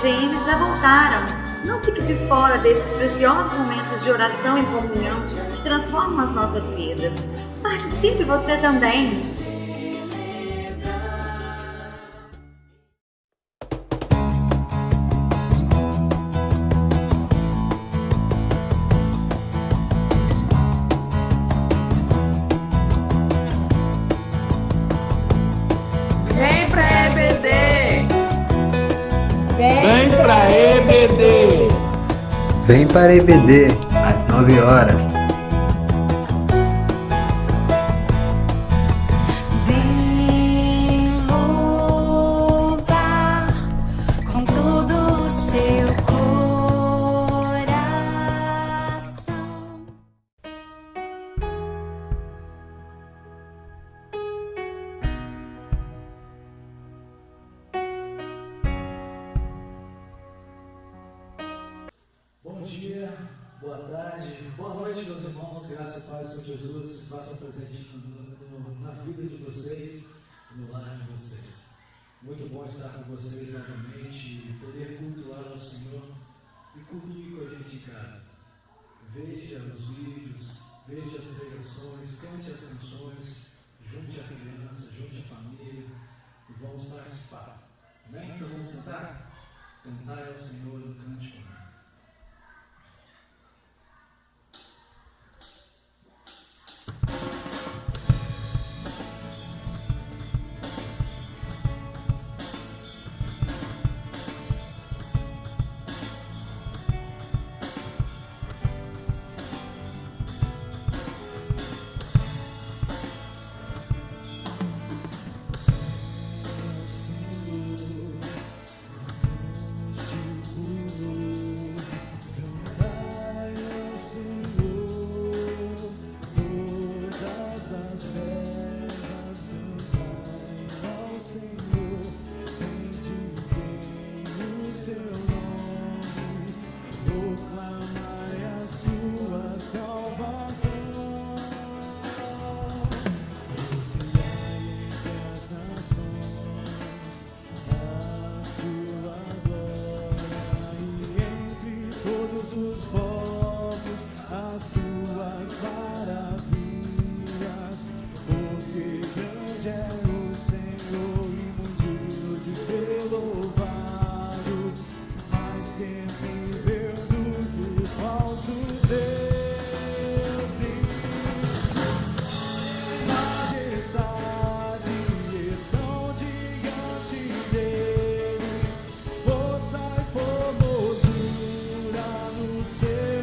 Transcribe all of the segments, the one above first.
IBGM já voltaram. Não fique de fora desses preciosos momentos de oração e comunhão que transformam as nossas vidas. Participe você também! Vem pra EBD! Vem pra EBD! Vem para a EBD, às 9 horas. Vem louvar com todo o seu coração. Bom dia, boa tarde, boa noite, meus irmãos. Graças a Deus, Senhor Jesus, faça presente na vida de vocês, no lar de vocês. Muito bom estar com vocês novamente, poder cultuar ao Senhor e cultuar com a gente em casa. Veja os vídeos, veja as pregações, cante as canções, junte as crianças, junte a família e vamos participar. Amém? Então vamos cantar? Cantar ao Senhor no cântico. Os povos, as suas maravilhas, porque grande é o Senhor e muito digno de ser louvado, mais temível do que falsos deuses. Majestade estão diante dele, força e formosura no seu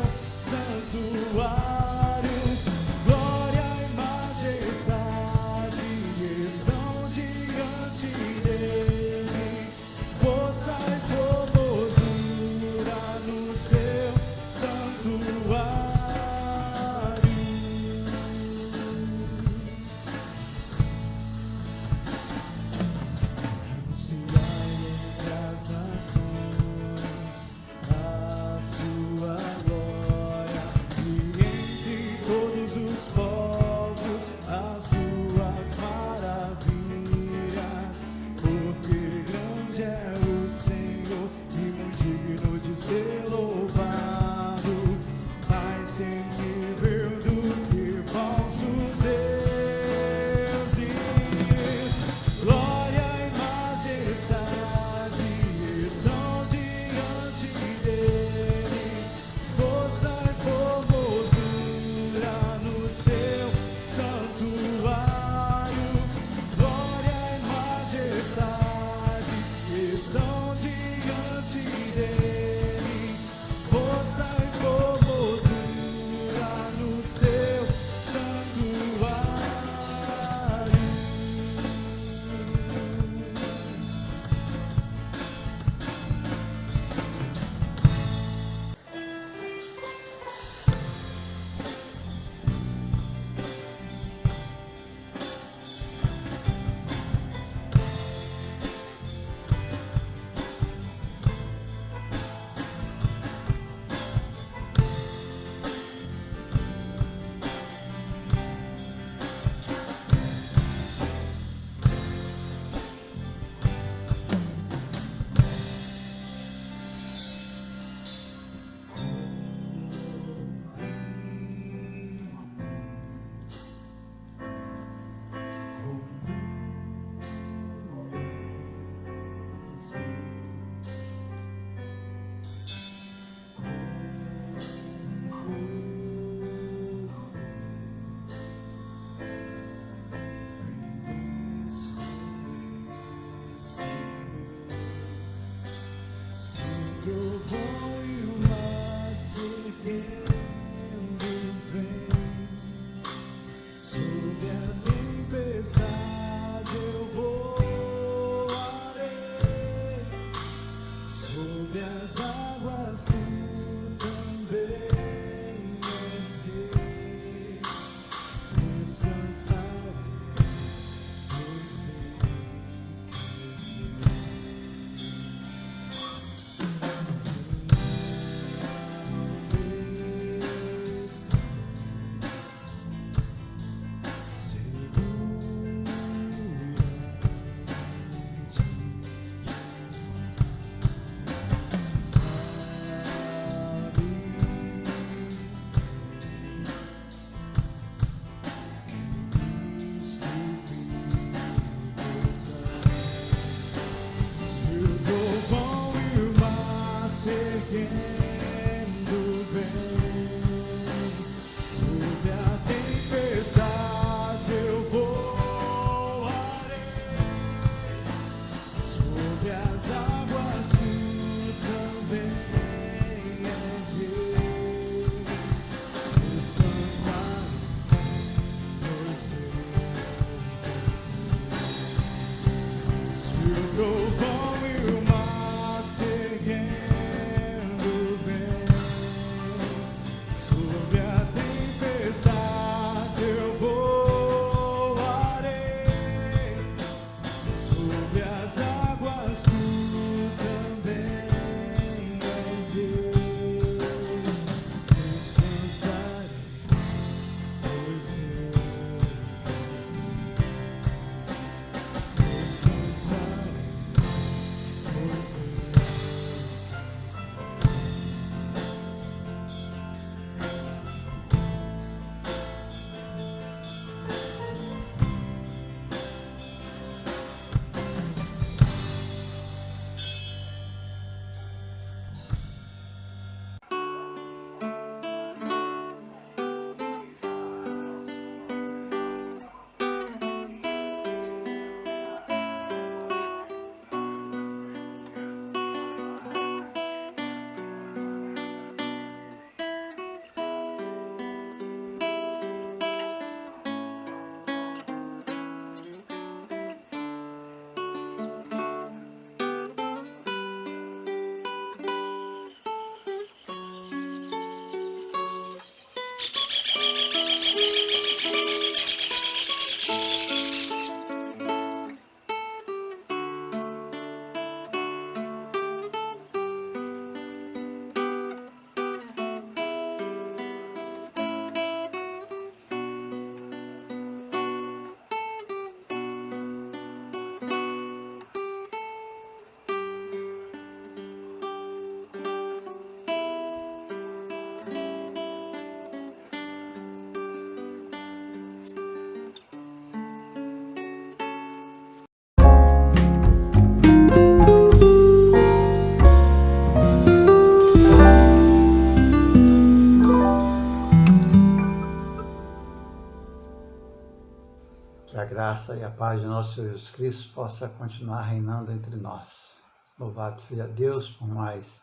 graça e a paz de nosso Senhor Jesus Cristo possa continuar reinando entre nós. Louvado seja Deus por mais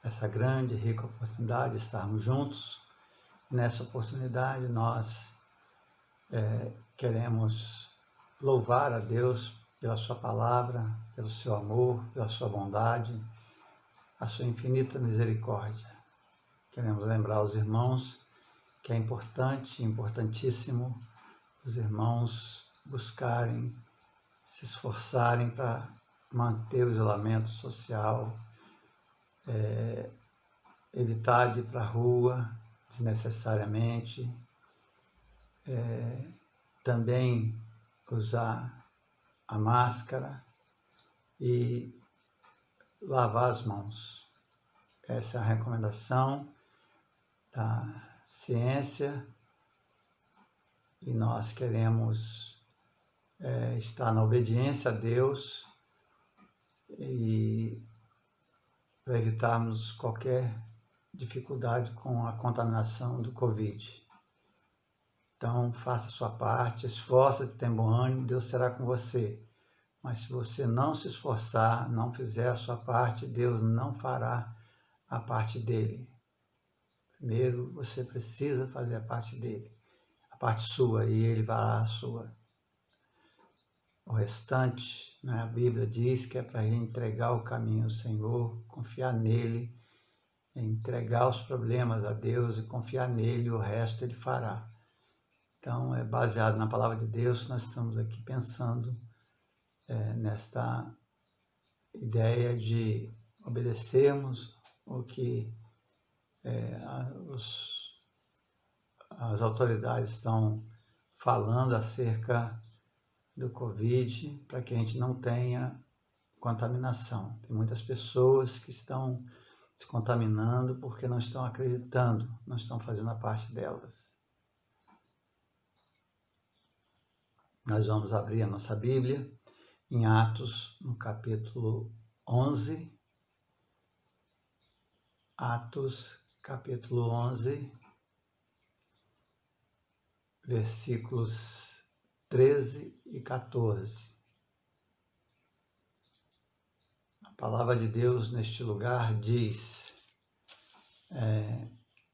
essa grande e rica oportunidade de estarmos juntos. Nessa oportunidade nós queremos louvar a Deus pela sua palavra, pelo seu amor, pela sua bondade, a sua infinita misericórdia. Queremos lembrar os irmãos que é importante, importantíssimo, os irmãos buscarem, se esforçarem para manter o isolamento social, evitar de ir para a rua desnecessariamente, também usar a máscara e lavar as mãos. Essa é a recomendação da ciência e nós queremos estar na obediência a Deus e para evitarmos qualquer dificuldade com a contaminação do Covid. Então, faça a sua parte, esforça-te, tem bom ânimo, Deus será com você. Mas se você não se esforçar, não fizer a sua parte, Deus não fará a parte dele. Primeiro, você precisa fazer a parte dele, a parte sua, e ele fará a sua. O restante, né, a Bíblia diz que é para entregar o caminho ao Senhor, confiar nele, entregar os problemas a Deus e confiar nele, o resto ele fará. Então, é baseado na palavra de Deus que nós estamos aqui pensando nesta ideia de obedecermos o que as autoridades estão falando acerca do Covid, para que a gente não tenha contaminação. Tem muitas pessoas que estão se contaminando porque não estão acreditando, não estão fazendo a parte delas. Nós vamos abrir a nossa Bíblia em Atos, no capítulo 11. Atos, capítulo 11, versículos 13 e 14. A palavra de Deus neste lugar diz: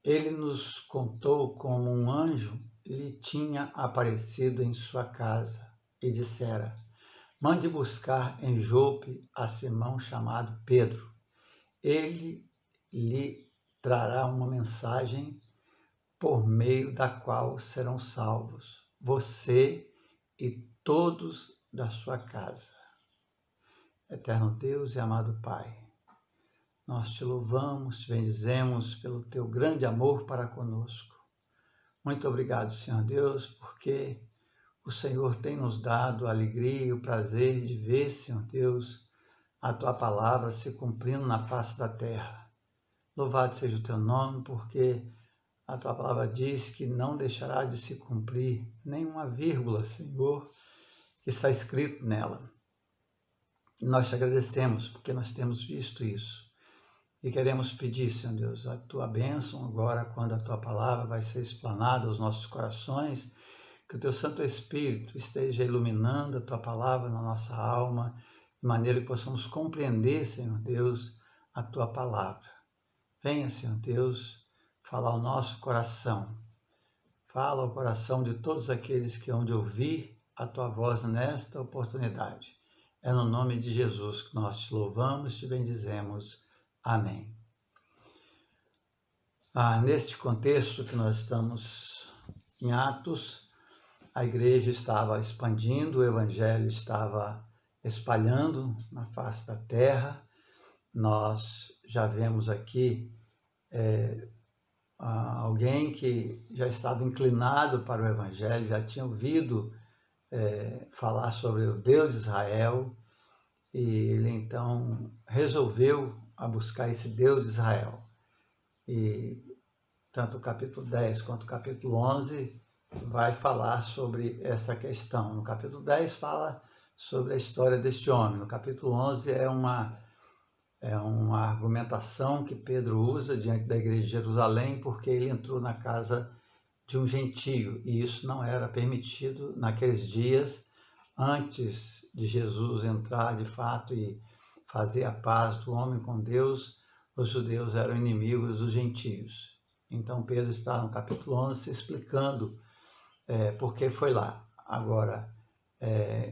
Ele nos contou como um anjo lhe tinha aparecido em sua casa e dissera: mande buscar em Jope a Simão chamado Pedro. Ele lhe trará uma mensagem por meio da qual serão salvos você e todos da sua casa. Eterno Deus e amado Pai, nós te louvamos, te bendizemos pelo teu grande amor para conosco. Muito obrigado, Senhor Deus, porque o Senhor tem nos dado a alegria e o prazer de ver, Senhor Deus, a tua palavra se cumprindo na face da terra. Louvado seja o teu nome, porque a tua palavra diz que não deixará de se cumprir nenhuma vírgula, Senhor, que está escrito nela. E nós te agradecemos porque nós temos visto isso. E queremos pedir, Senhor Deus, a tua bênção agora, quando a tua palavra vai ser explanada aos nossos corações, que o teu Santo Espírito esteja iluminando a tua palavra na nossa alma, de maneira que possamos compreender, Senhor Deus, a tua palavra. Venha, Senhor Deus, falar ao nosso coração. Fala ao coração de todos aqueles que hão de ouvir a tua voz nesta oportunidade. É no nome de Jesus que nós te louvamos e te bendizemos. Amém. Neste contexto que nós estamos em Atos, a igreja estava expandindo, o evangelho estava espalhando na face da terra. Nós já vemos aqui alguém que já estava inclinado para o evangelho, já tinha ouvido falar sobre o Deus de Israel, e ele então resolveu a buscar esse Deus de Israel. E tanto o capítulo 10 quanto o capítulo 11 vai falar sobre essa questão. No capítulo 10 fala sobre a história deste homem. No capítulo 11 é uma argumentação que Pedro usa diante da igreja de Jerusalém, porque ele entrou na casa de um gentio, e isso não era permitido naqueles dias. antes de Jesus entrar de fato e fazer a paz do homem com Deus, os judeus eram inimigos dos gentios. Então Pedro está no capítulo 11 se explicando por que foi lá. Agora,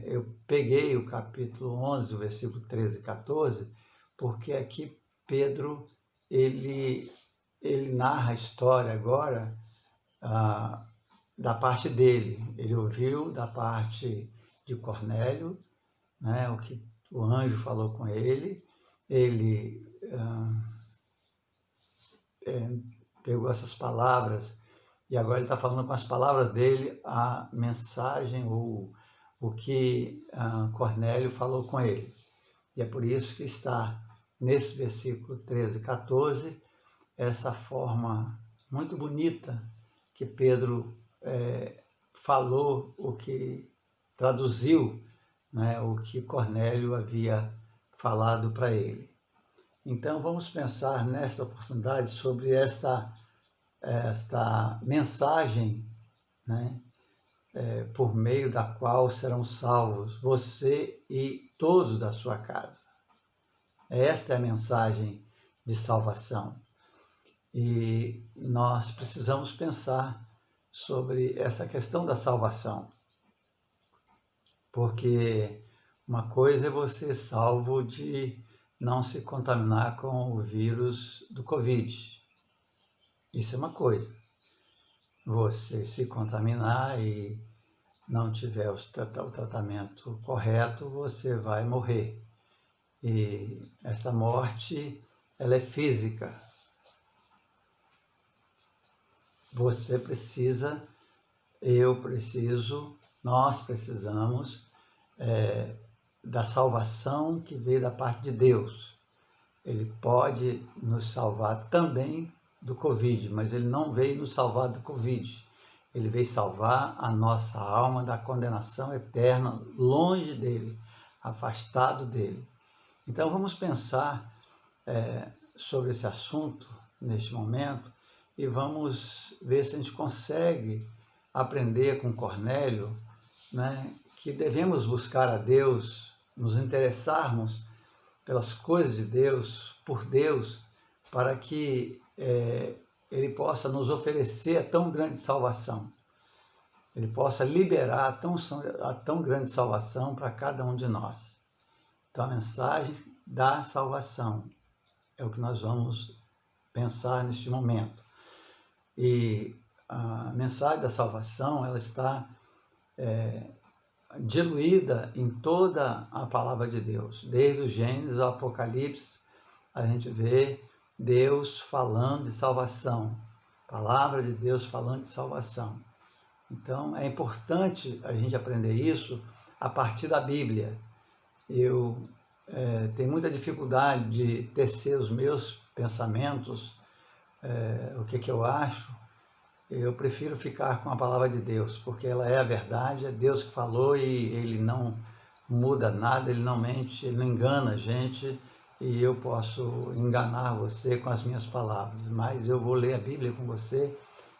eu peguei o capítulo 11, o versículo 13 e 14, porque aqui Pedro, ele narra a história agora da parte dele. Ele ouviu da parte de Cornélio, né, o que o anjo falou com ele. Ele pegou essas palavras e agora ele está falando com as palavras dele a mensagem ou o que Cornélio falou com ele. E é por isso que está nesse versículo 13 e 14 essa forma muito bonita que Pedro falou, o que traduziu, né, o que Cornélio havia falado para ele. Então vamos pensar nesta oportunidade sobre esta mensagem, né, por meio da qual serão salvos você e todos da sua casa. Esta é a mensagem de salvação. E nós precisamos pensar sobre essa questão da salvação. Porque uma coisa é você salvo de não se contaminar com o vírus do Covid. Isso é uma coisa. Você se contaminar e não tiver o tratamento correto, você vai morrer. E esta morte, ela é física. Você precisa, eu preciso, nós precisamos da salvação que veio da parte de Deus. Ele pode nos salvar também do Covid, mas ele não veio nos salvar do Covid. Ele veio salvar a nossa alma da condenação eterna, longe dele, afastado dele. Então vamos pensar sobre esse assunto neste momento e vamos ver se a gente consegue aprender com Cornélio, né, que devemos buscar a Deus, nos interessarmos pelas coisas de Deus, por Deus, para que Ele possa nos oferecer a tão grande salvação. Ele possa liberar a tão grande salvação para cada um de nós. Então a mensagem da salvação é o que nós vamos pensar neste momento. E a mensagem da salvação, ela está diluída em toda a palavra de Deus. Desde o Gênesis ao Apocalipse, a gente vê Deus falando de salvação. A palavra de Deus falando de salvação. Então, é importante a gente aprender isso a partir da Bíblia. Eu tenho muita dificuldade de tecer os meus pensamentos, o que eu acho. Eu prefiro ficar com a palavra de Deus, porque ela é a verdade, é Deus que falou e Ele não muda nada, Ele não mente, Ele não engana a gente, e eu posso enganar você com as minhas palavras, mas eu vou ler a Bíblia com você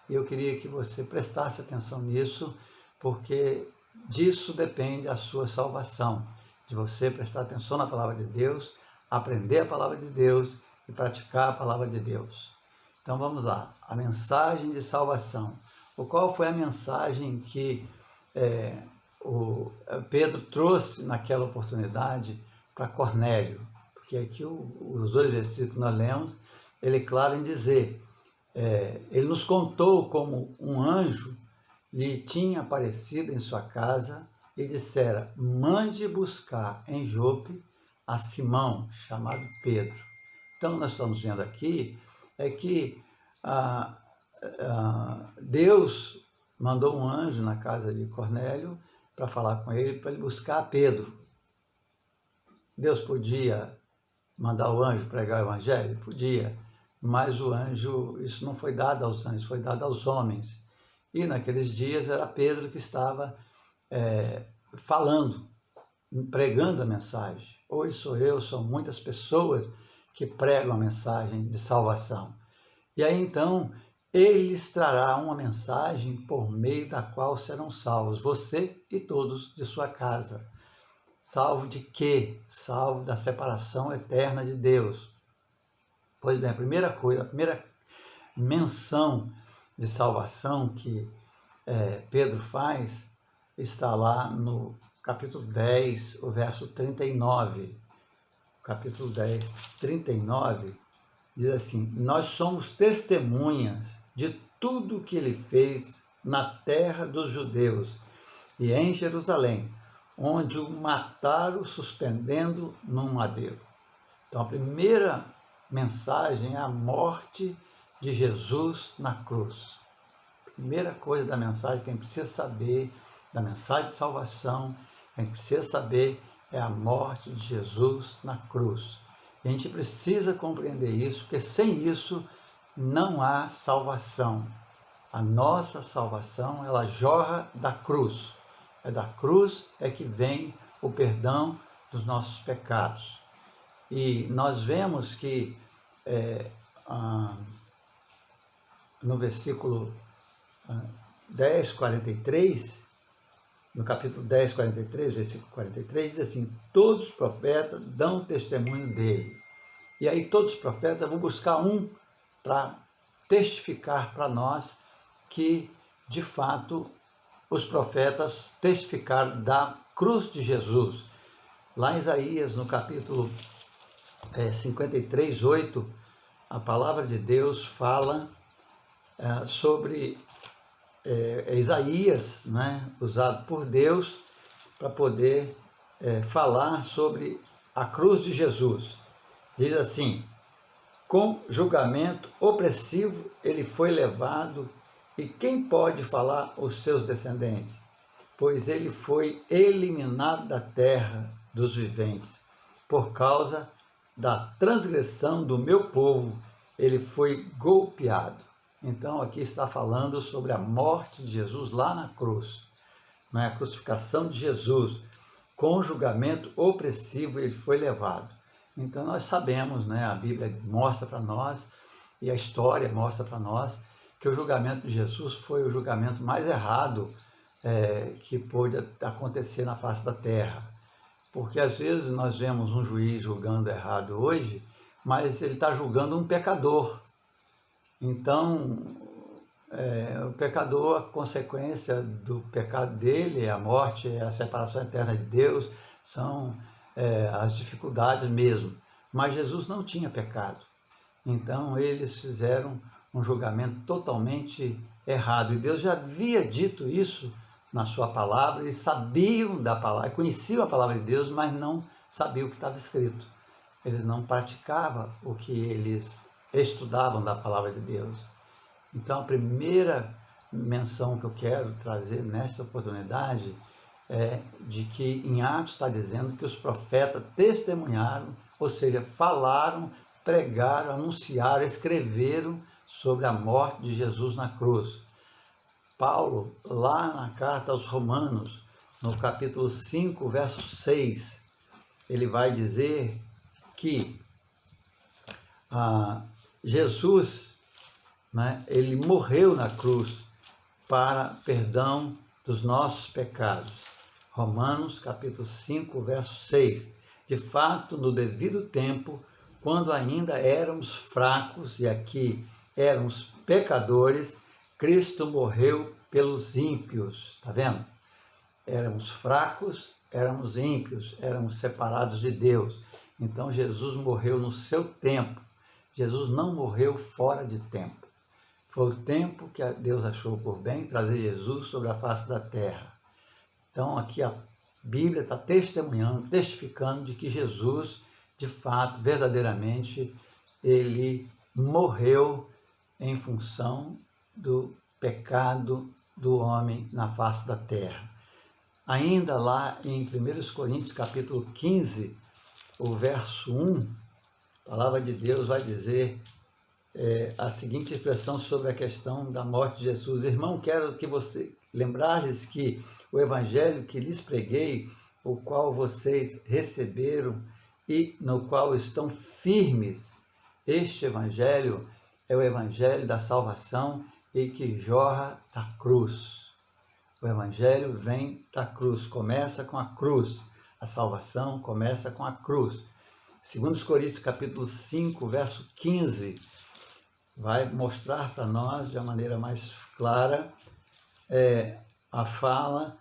e eu queria que você prestasse atenção nisso, porque disso depende a sua salvação, de você prestar atenção na palavra de Deus, aprender a palavra de Deus e praticar a palavra de Deus. Então vamos lá, a mensagem de salvação. Qual foi a mensagem que o Pedro trouxe naquela oportunidade para Cornélio? Porque aqui os dois versículos que nós lemos, ele é claro em dizer, ele nos contou como um anjo lhe tinha aparecido em sua casa e dissera, mande buscar em Jope a Simão, chamado Pedro. Então nós estamos vendo aqui que Deus mandou um anjo na casa de Cornélio para falar com ele, para ele buscar Pedro. Deus podia mandar o anjo pregar o evangelho? Podia, mas o anjo, isso não foi dado aos anjos, foi dado aos homens. E naqueles dias era Pedro que estava falando, pregando a mensagem. Hoje são muitas pessoas que pregam a mensagem de salvação. E aí então, ele lhes trará uma mensagem por meio da qual serão salvos, você e todos de sua casa. Salvo de quê? Salvo da separação eterna de Deus. Pois bem, a primeira menção de salvação que Pedro faz está lá no capítulo 10, o verso 39. Capítulo 10, 39, diz assim: nós somos testemunhas de tudo que ele fez na terra dos judeus e em Jerusalém, onde o mataram suspendendo num madeiro. Então a primeira mensagem é a morte de Jesus na cruz. Primeira coisa da mensagem que a gente precisa saber, da mensagem de salvação, a gente precisa saber é a morte de Jesus na cruz. E a gente precisa compreender isso, porque sem isso não há salvação. A nossa salvação, ela jorra da cruz. É da cruz é que vem o perdão dos nossos pecados. E nós vemos que no versículo 10:43, no capítulo 10, 43, versículo 43, diz assim: todos os profetas dão testemunho dele. E aí todos os profetas, eu vou buscar um para testificar para nós que, de fato, os profetas testificaram da cruz de Jesus. Lá em Isaías, no capítulo 53, 8, a palavra de Deus fala sobre Isaías, né, usado por Deus para poder falar sobre a cruz de Jesus. Diz assim: com julgamento opressivo ele foi levado, e quem pode falar os seus descendentes? Pois ele foi eliminado da terra dos viventes. Por causa da transgressão do meu povo, ele foi golpeado. Então aqui está falando sobre a morte de Jesus lá na cruz, né? A crucificação de Jesus. Com julgamento opressivo ele foi levado. Então nós sabemos, né? A Bíblia mostra para nós, e a história mostra para nós, que o julgamento de Jesus foi o julgamento mais errado que pôde acontecer na face da terra. Porque às vezes nós vemos um juiz julgando errado hoje, mas ele está julgando um pecador. Então, o pecador, a consequência do pecado dele é a morte, é a separação eterna de Deus, são as dificuldades mesmo. Mas Jesus não tinha pecado. Então, eles fizeram um julgamento totalmente errado. E Deus já havia dito isso na sua palavra, eles sabiam da palavra, conheciam a palavra de Deus, mas não sabiam o que estava escrito. Eles não praticavam o que eles estudavam da palavra de Deus. Então, a primeira menção que eu quero trazer nesta oportunidade é de que em Atos está dizendo que os profetas testemunharam, ou seja, falaram, pregaram, anunciaram, escreveram sobre a morte de Jesus na cruz. Paulo, lá na carta aos Romanos, no capítulo 5, verso 6, ele vai dizer que Jesus, né, ele morreu na cruz para perdão dos nossos pecados. Romanos, capítulo 5, verso 6. De fato, no devido tempo, quando ainda éramos fracos, e aqui éramos pecadores, Cristo morreu pelos ímpios. Está vendo? Éramos fracos, éramos ímpios, éramos separados de Deus. Então Jesus morreu no seu tempo. Jesus não morreu fora de tempo. Foi o tempo que Deus achou por bem trazer Jesus sobre a face da terra. Então aqui a Bíblia está testemunhando, testificando de que Jesus, de fato, verdadeiramente, ele morreu em função do pecado do homem na face da terra. Ainda lá em 1 Coríntios capítulo 15, o verso 1, a palavra de Deus vai dizer a seguinte expressão sobre a questão da morte de Jesus. Irmão, quero que você lembrares que o evangelho que lhes preguei, o qual vocês receberam e no qual estão firmes, este evangelho é o evangelho da salvação e que jorra da cruz. O evangelho vem da cruz, começa com a cruz. A salvação começa com a cruz. 2 Coríntios capítulo 5, verso 15, vai mostrar para nós de uma maneira mais clara a fala,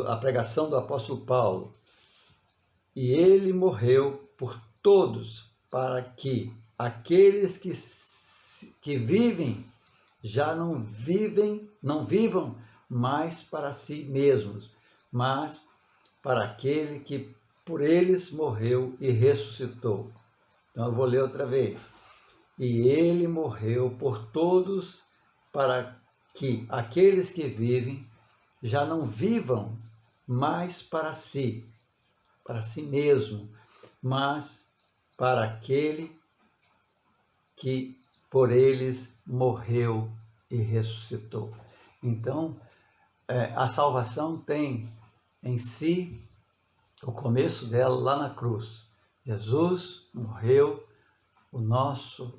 a pregação do apóstolo Paulo. E ele morreu por todos, para que aqueles que vivem já não vivam mais para si mesmos, mas para aquele que por eles morreu e ressuscitou. Então eu vou ler outra vez. E ele morreu por todos, para que aqueles que vivem já não vivam mais para si mesmo, mas para aquele que por eles morreu e ressuscitou. Então, a salvação tem em si o começo dela lá na cruz. Jesus morreu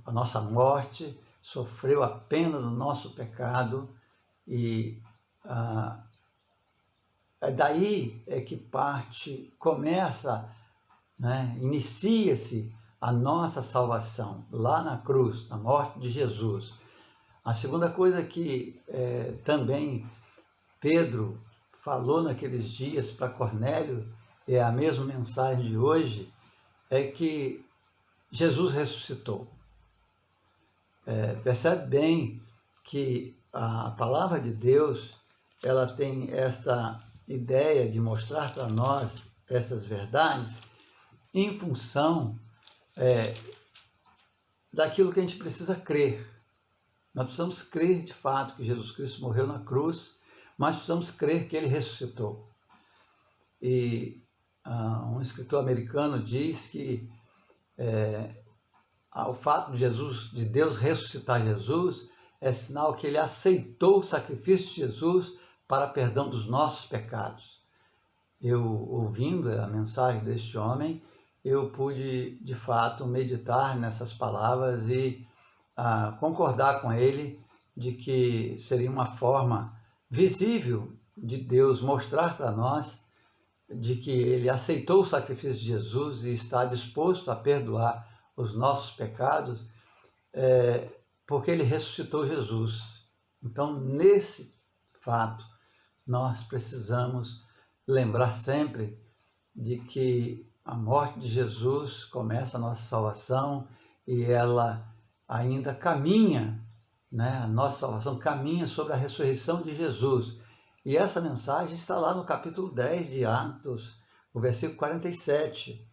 a nossa morte, sofreu a pena do nosso pecado e daí é que começa, inicia-se a nossa salvação, lá na cruz, na morte de Jesus. A segunda coisa que também Pedro falou naqueles dias para Cornélio, é a mesma mensagem de hoje, é que Jesus ressuscitou. Percebe bem que a palavra de Deus, ela tem esta ideia de mostrar para nós essas verdades em função daquilo que a gente precisa crer. Nós precisamos crer de fato que Jesus Cristo morreu na cruz, mas precisamos crer que ele ressuscitou. E um escritor americano diz que o fato de Deus ressuscitar Jesus é sinal que ele aceitou o sacrifício de Jesus para perdão dos nossos pecados. Eu, ouvindo a mensagem deste homem, eu pude, de fato, meditar nessas palavras e concordar com ele de que seria uma forma visível de Deus mostrar para nós de que ele aceitou o sacrifício de Jesus e está disposto a perdoar os nossos pecados, porque ele ressuscitou Jesus. Então, nesse fato, nós precisamos lembrar sempre de que a morte de Jesus começa a nossa salvação e ela ainda caminha, a nossa salvação caminha sobre a ressurreição de Jesus. E essa mensagem está lá no capítulo 10 de Atos, o versículo 47.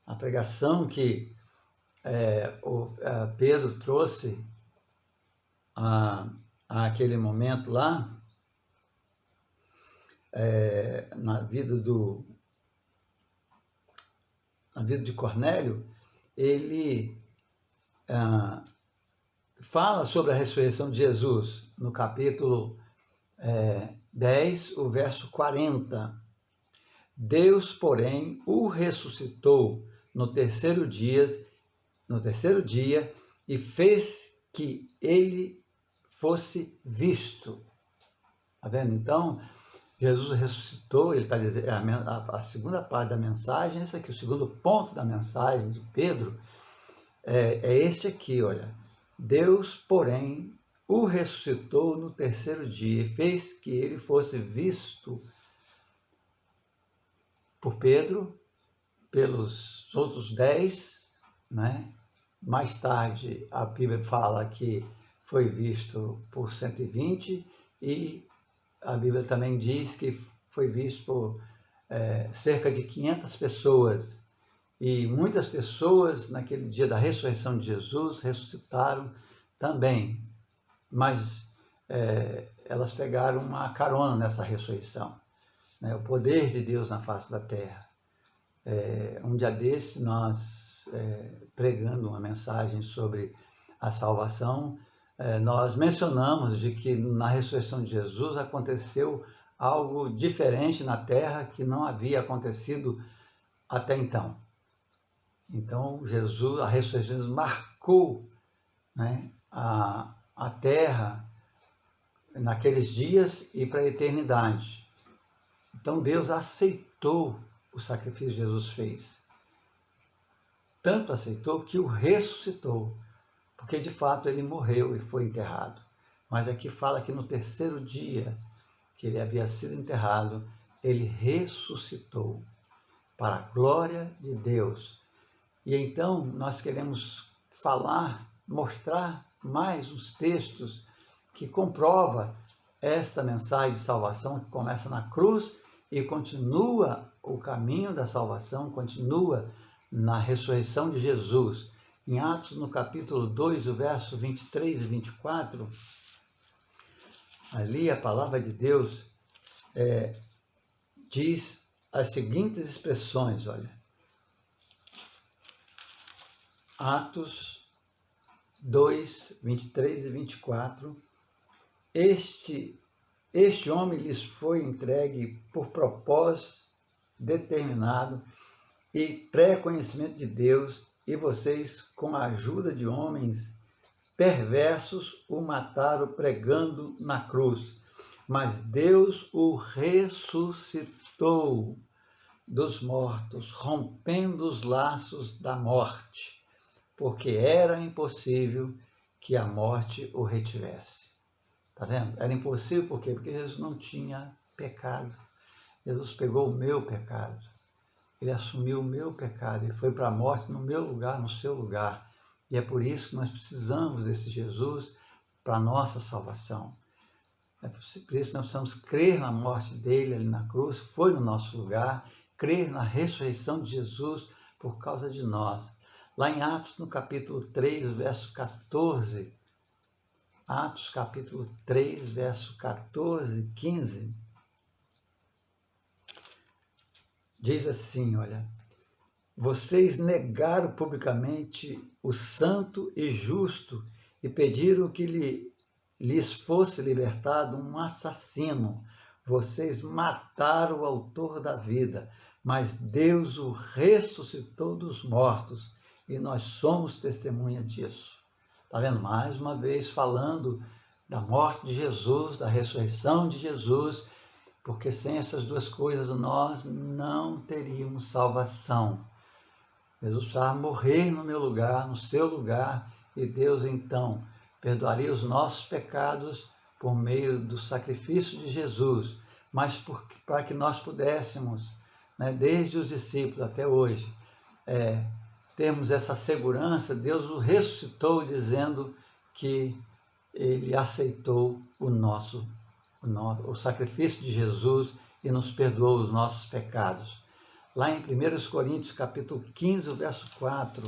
A pregação que Pedro trouxe àquele momento lá, na vida de Cornélio, ele fala sobre a ressurreição de Jesus, no capítulo 10, o verso 40. Deus, porém, o ressuscitou no terceiro dia e fez que ele fosse visto. Está vendo? Então, Jesus ressuscitou, ele está dizendo, a segunda parte da mensagem, esse aqui, o segundo ponto da mensagem de Pedro, é esse aqui, olha. Deus, porém, o ressuscitou no terceiro dia e fez que ele fosse visto por Pedro, pelos outros 10, Mais tarde, a Bíblia fala que foi visto por 120 e a Bíblia também diz que foi visto por cerca de 500 pessoas. E muitas pessoas, naquele dia da ressurreição de Jesus, ressuscitaram também. Mas elas pegaram uma carona nessa ressurreição. O poder de Deus na face da terra. Um dia desse, nós, pregando uma mensagem sobre a salvação, nós mencionamos de que na ressurreição de Jesus aconteceu algo diferente na terra que não havia acontecido até então. Então, a ressurreição de Jesus marcou né, a terra naqueles dias e para a eternidade. Então Deus aceitou o sacrifício que Jesus fez. Tanto aceitou que o ressuscitou, porque de fato ele morreu e foi enterrado. Mas aqui fala que no terceiro dia que ele havia sido enterrado, ele ressuscitou para a glória de Deus. E então nós queremos mostrar mais os textos que comprova esta mensagem de salvação que começa na cruz e continua o caminho da salvação, continua na ressurreição de Jesus. Em Atos, no capítulo 2, o verso 23 e 24, ali a palavra de Deus diz as seguintes expressões, olha. Atos 2, 23 e 24. Este homem lhes foi entregue por propósito determinado e pré-conhecimento de Deus, e vocês, com a ajuda de homens perversos, o mataram pregando na cruz. Mas Deus o ressuscitou dos mortos, rompendo os laços da morte, porque era impossível que a morte o retivesse. Está vendo? Era impossível por quê? Porque Jesus não tinha pecado. Jesus pegou o meu pecado. Ele assumiu o meu pecado e foi para a morte no meu lugar, no seu lugar. E é por isso que nós precisamos desse Jesus para a nossa salvação. É por isso que nós precisamos crer na morte dele ali na cruz, foi no nosso lugar, crer na ressurreição de Jesus por causa de nós. Lá em Atos, no capítulo 3, verso 14, Atos capítulo 3, verso 14 e 15, diz assim, olha, vocês negaram publicamente o santo e justo e pediram que lhes fosse libertado um assassino. Vocês mataram o autor da vida, mas Deus o ressuscitou dos mortos e nós somos testemunha disso. Está vendo? Mais uma vez falando da morte de Jesus, da ressurreição de Jesus, porque sem essas duas coisas nós não teríamos salvação. Jesus precisava morrer no meu lugar, no seu lugar, e Deus então perdoaria os nossos pecados por meio do sacrifício de Jesus, mas para que nós pudéssemos, né, desde os discípulos até hoje, termos essa segurança. Deus o ressuscitou dizendo que ele aceitou o sacrifício de Jesus e nos perdoou os nossos pecados. Lá em 1 Coríntios, capítulo 15, o verso 4,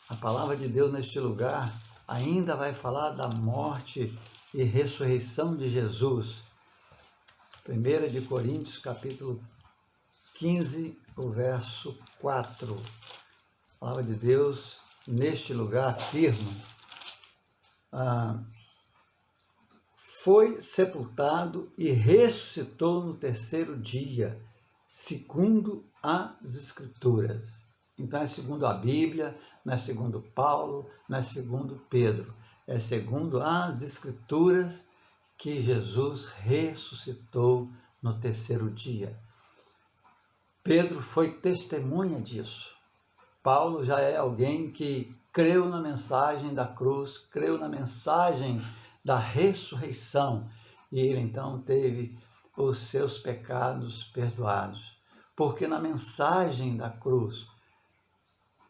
a palavra de Deus neste lugar ainda vai falar da morte e ressurreição de Jesus. 1 Coríntios, capítulo 15, o verso 4. A palavra de Deus neste lugar afirma: foi sepultado e ressuscitou no terceiro dia, segundo as Escrituras. Então é segundo a Bíblia, não é segundo Paulo, não é segundo Pedro. É segundo as Escrituras que Jesus ressuscitou no terceiro dia. Pedro foi testemunha disso. Paulo já é alguém que creu na mensagem da cruz, creu na mensagem da ressurreição, e ele então teve os seus pecados perdoados. Porque na mensagem da cruz,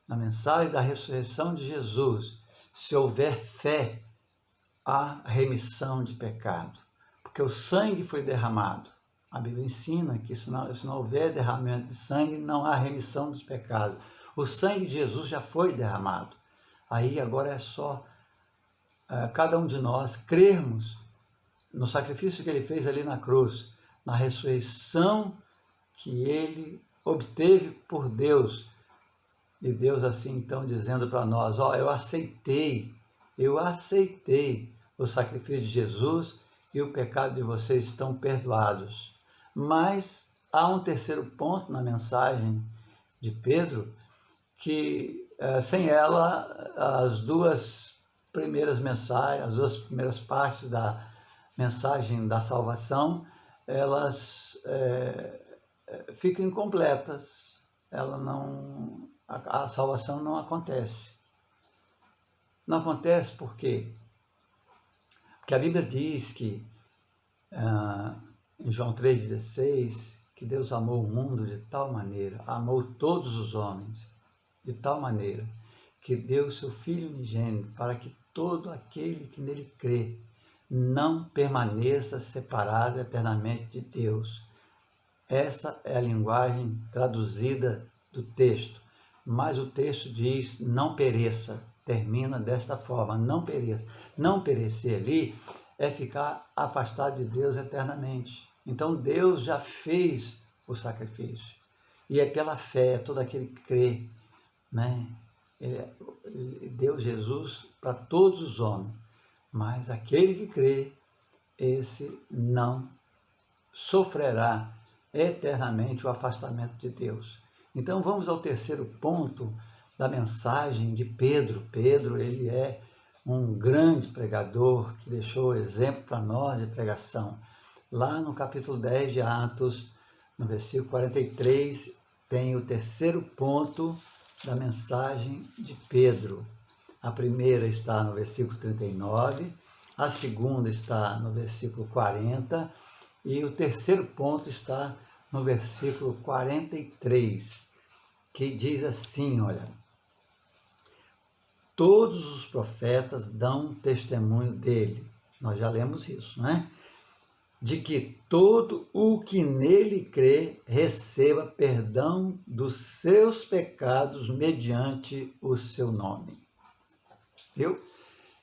na mensagem da ressurreição de Jesus, se houver fé, há remissão de pecado. Porque o sangue foi derramado. A Bíblia ensina que se não houver derramamento de sangue, não há remissão dos pecados. O sangue de Jesus já foi derramado. Aí agora é só cada um de nós crermos no sacrifício que ele fez ali na cruz, na ressurreição que ele obteve por Deus. E Deus assim então dizendo para nós: eu aceitei o sacrifício de Jesus e o pecado de vocês estão perdoados. Mas há um terceiro ponto na mensagem de Pedro, que sem ela as duas primeiras mensagens, as duas primeiras partes da mensagem da salvação, elas ficam incompletas. A salvação não acontece. Não acontece por quê? Porque a Bíblia diz que, em João 3,16, que Deus amou o mundo de tal maneira, amou todos os homens de tal maneira, que deu o seu Filho unigênito para que todo aquele que nele crê não permaneça separado eternamente de Deus. Essa é a linguagem traduzida do texto, mas o texto diz não pereça, termina desta forma, não pereça. Não perecer ali é ficar afastado de Deus eternamente. Então Deus já fez o sacrifício, e é pela fé, todo aquele que crê, né? Deu Jesus para todos os homens, mas aquele que crê, esse não sofrerá eternamente o afastamento de Deus. Então vamos ao terceiro ponto da mensagem de Pedro. Pedro, ele é um grande pregador que deixou exemplo para nós de pregação. Lá no capítulo 10 de Atos, no versículo 43, tem o terceiro ponto da mensagem de Pedro. A primeira está no versículo 39, a segunda está no versículo 40 e o terceiro ponto está no versículo 43, que diz assim, olha: todos os profetas dão testemunho dele. Nós já lemos isso, né? De que todo o que nele crê receba perdão dos seus pecados mediante o seu nome. Viu?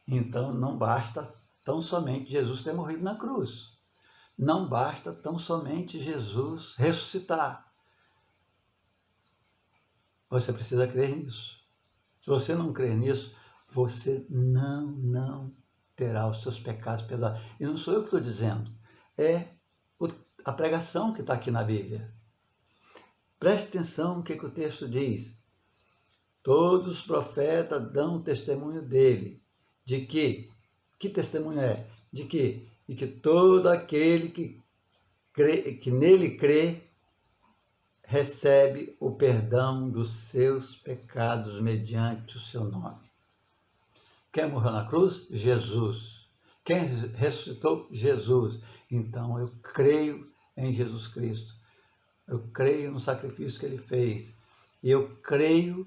Então não basta tão somente Jesus ter morrido na cruz. Não basta tão somente Jesus ressuscitar. Você precisa crer nisso. Se você não crer nisso, você não terá os seus pecados perdoados. E não sou eu que estou dizendo. É a pregação que está aqui na Bíblia. Preste atenção no que o texto diz. Todos os profetas dão testemunho dele. De que testemunho é? De que todo aquele que nele crê recebe o perdão dos seus pecados mediante o seu nome. Quem morreu na cruz? Jesus. Quem ressuscitou? Jesus. Então eu creio em Jesus Cristo. Eu creio no sacrifício que ele fez. E eu creio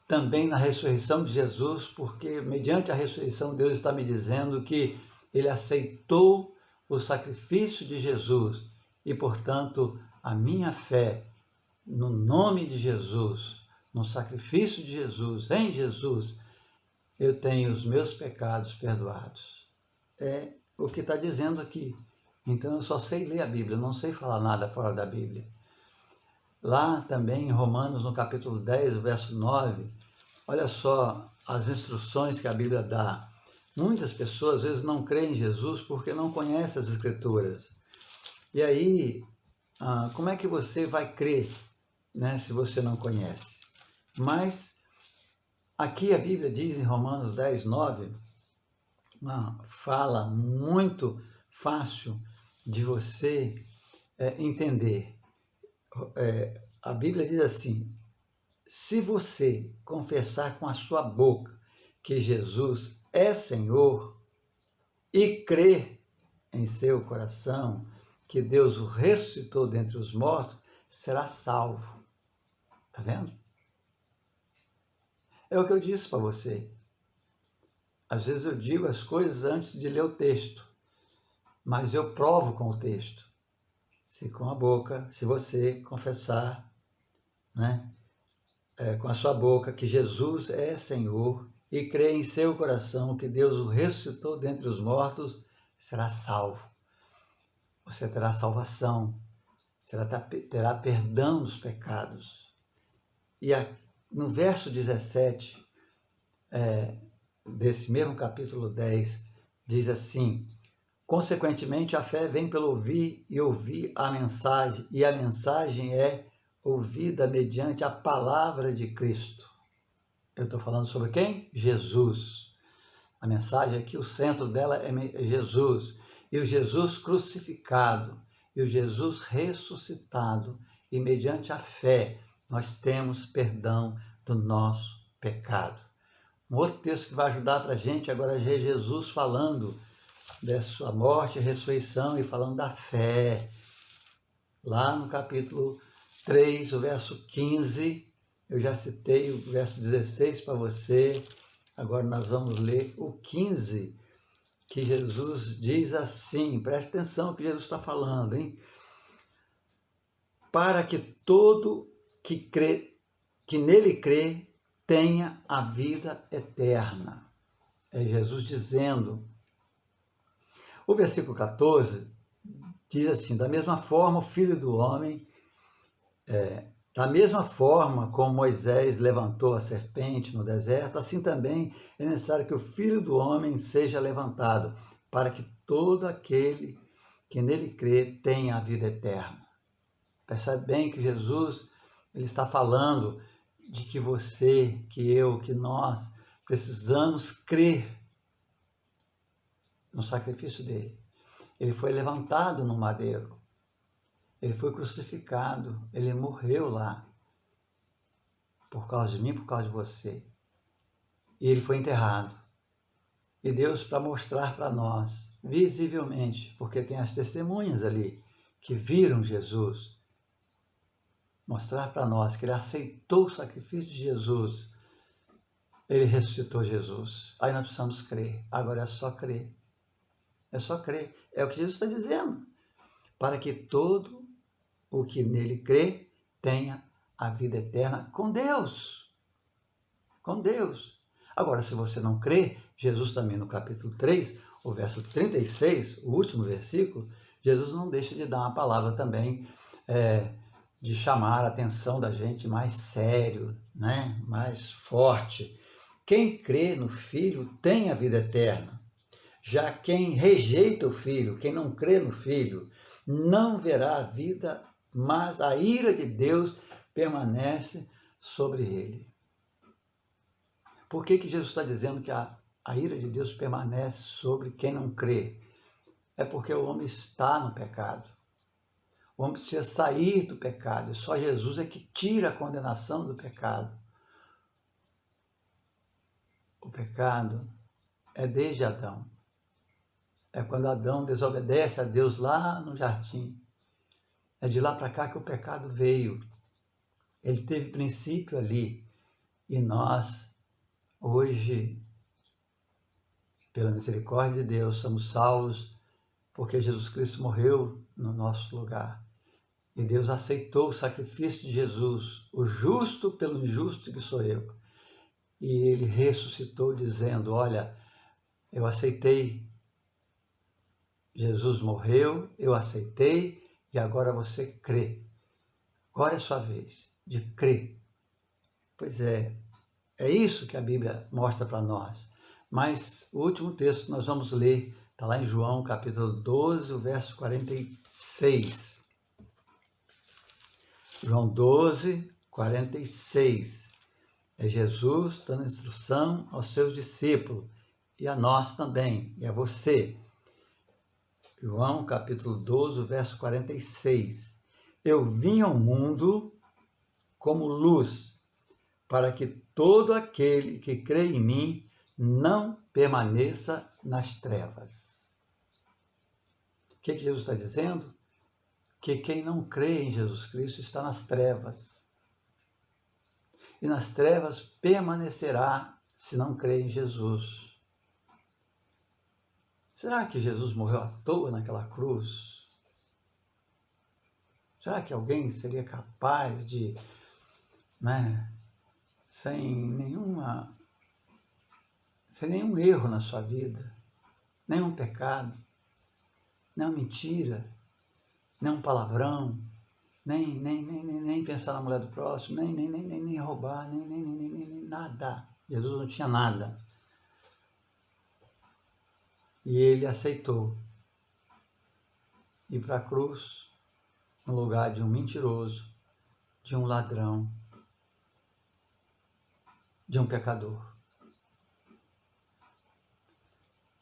também na ressurreição de Jesus, porque mediante a ressurreição Deus está me dizendo que ele aceitou o sacrifício de Jesus e, portanto, a minha fé no nome de Jesus, no sacrifício de Jesus, em Jesus, eu tenho os meus pecados perdoados. É o que está dizendo aqui. Então eu só sei ler a Bíblia, eu não sei falar nada fora da Bíblia. Lá também em Romanos, no capítulo 10, verso 9, olha só as instruções que a Bíblia dá. Muitas pessoas às vezes não creem em Jesus porque não conhecem as Escrituras. E aí, como é que você vai crer, né, se você não conhece? Mas aqui a Bíblia diz em Romanos 10, 9, uma fala muito fácil de você entender. A Bíblia diz assim: se você confessar com a sua boca que Jesus é Senhor e crer em seu coração que Deus o ressuscitou dentre os mortos, será salvo. Está vendo? É o que eu disse para você. Às vezes eu digo as coisas antes de ler o texto, mas eu provo com o texto. Se com a boca, se você confessar, né, com a sua boca que Jesus é Senhor e crer em seu coração que Deus o ressuscitou dentre os mortos, será salvo. Você terá salvação, terá perdão dos pecados. E no verso 17 desse mesmo capítulo 10, diz assim: consequentemente, a fé vem pelo ouvir e ouvir a mensagem, e a mensagem é ouvida mediante a palavra de Cristo. Eu estou falando sobre quem? Jesus. A mensagem é que o centro dela é Jesus, e o Jesus crucificado, e o Jesus ressuscitado, e mediante a fé nós temos perdão do nosso pecado. Um outro texto que vai ajudar para a gente agora é Jesus falando da sua morte e ressurreição e falando da fé. Lá no capítulo 3, o verso 15, eu já citei o verso 16 para você, agora nós vamos ler o 15, que Jesus diz assim, preste atenção no que Jesus está falando, hein? Para que todo que nele crê tenha a vida eterna. É Jesus dizendo. O versículo 14 diz assim, da mesma forma o Filho do Homem, da mesma forma como Moisés levantou a serpente no deserto, assim também é necessário que o Filho do Homem seja levantado, para que todo aquele que nele crê tenha a vida eterna. Percebe bem que Jesus ele está falando de que você, que eu, que nós precisamos crer no sacrifício dele. Ele foi levantado no madeiro, ele foi crucificado, ele morreu lá, por causa de mim, por causa de você. E ele foi enterrado. E Deus, para mostrar para nós, visivelmente, porque tem as testemunhas ali, que viram Jesus, mostrar para nós que ele aceitou o sacrifício de Jesus, ele ressuscitou Jesus. Aí nós precisamos crer. Agora é só crer. É só crer. É o que Jesus está dizendo. Para que todo o que nele crê tenha a vida eterna com Deus. Com Deus. Agora, se você não crê, Jesus também no capítulo 3, o verso 36, o último versículo, Jesus não deixa de dar uma palavra também, de chamar a atenção da gente mais sério, né? Mais forte. Quem crê no Filho tem a vida eterna. Já quem rejeita o Filho, quem não crê no Filho, não verá a vida, mas a ira de Deus permanece sobre ele. Por que Jesus está dizendo que a ira de Deus permanece sobre quem não crê? É porque o homem está no pecado. O homem precisa sair do pecado, e só Jesus é que tira a condenação do pecado. O pecado é desde Adão. É quando Adão desobedece a Deus lá no jardim. É de lá para cá que o pecado veio. Ele teve princípio ali. E nós, hoje, pela misericórdia de Deus, somos salvos porque Jesus Cristo morreu no nosso lugar. E Deus aceitou o sacrifício de Jesus, o justo pelo injusto que sou eu. E ele ressuscitou dizendo, olha, eu aceitei, Jesus morreu, eu aceitei e agora você crê. Agora é sua vez de crer. Pois é isso que a Bíblia mostra para nós. Mas o último texto que nós vamos ler está lá em João capítulo 12, o verso 46. João 12, 46. É Jesus dando instrução aos seus discípulos e a nós também, e a você. João capítulo 12, verso 46. Eu vim ao mundo como luz, para que todo aquele que crê em mim não permaneça nas trevas. O que Jesus está dizendo? Que quem não crê em Jesus Cristo está nas trevas. E nas trevas permanecerá se não crê em Jesus. Será que Jesus morreu à toa naquela cruz? Será que alguém seria capaz de, sem nenhum erro na sua vida, nenhum pecado, nenhuma mentira, nem um palavrão, nem pensar na mulher do próximo, nem roubar, nem nada. Jesus não tinha nada. E ele aceitou ir para a cruz no lugar de um mentiroso, de um ladrão, de um pecador.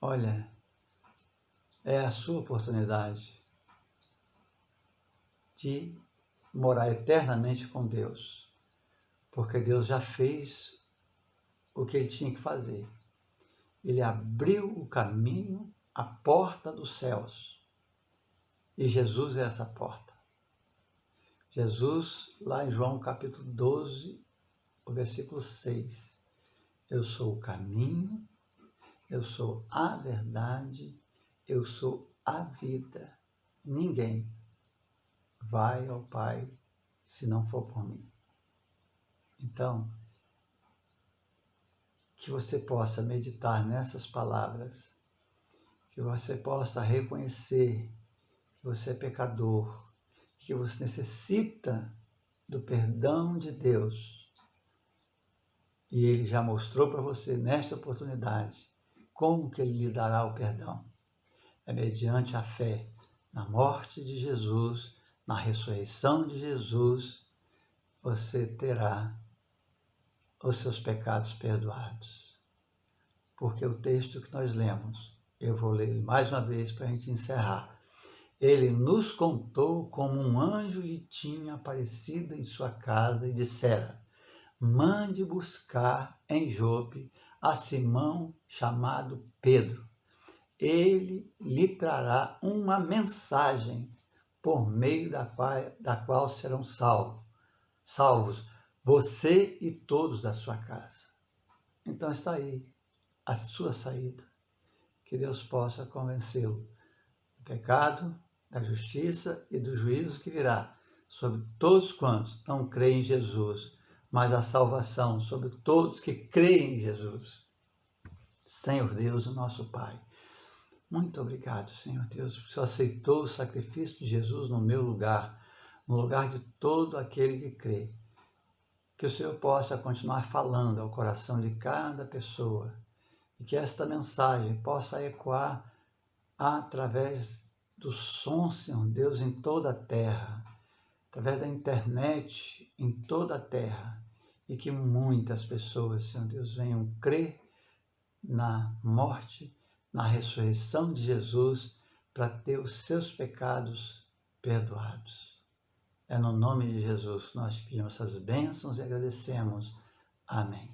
Olha, é a sua oportunidade de morar eternamente com Deus, porque Deus já fez o que Ele tinha que fazer. Ele abriu o caminho, a porta dos céus, e Jesus é essa porta. Jesus, lá em João capítulo 12, o versículo 6, eu sou o caminho, eu sou a verdade, eu sou a vida. Ninguém vai ao Pai se não for por mim. Então, que você possa meditar nessas palavras, que você possa reconhecer que você é pecador, que você necessita do perdão de Deus. E Ele já mostrou para você nesta oportunidade como que Ele lhe dará o perdão. É mediante a fé na morte de Jesus, na ressurreição de Jesus, você terá os seus pecados perdoados. Porque o texto que nós lemos, eu vou ler mais uma vez para a gente encerrar. Ele nos contou como um anjo lhe tinha aparecido em sua casa e dissera: mande buscar em Jope a Simão chamado Pedro. Ele lhe trará uma mensagem por meio da qual serão salvos você e todos da sua casa. Então está aí a sua saída. Que Deus possa convencê-lo do pecado, da justiça e do juízo que virá sobre todos quantos não creem em Jesus, mas a salvação sobre todos que creem em Jesus. Senhor Deus, o nosso Pai, muito obrigado, Senhor Deus, porque o Senhor aceitou o sacrifício de Jesus no meu lugar, no lugar de todo aquele que crê. Que o Senhor possa continuar falando ao coração de cada pessoa e que esta mensagem possa ecoar através do som, Senhor Deus, em toda a terra, através da internet em toda a terra, e que muitas pessoas, Senhor Deus, venham crer na morte, na ressurreição de Jesus, para ter os seus pecados perdoados. É no nome de Jesus que nós pedimos essas bênçãos e agradecemos. Amém.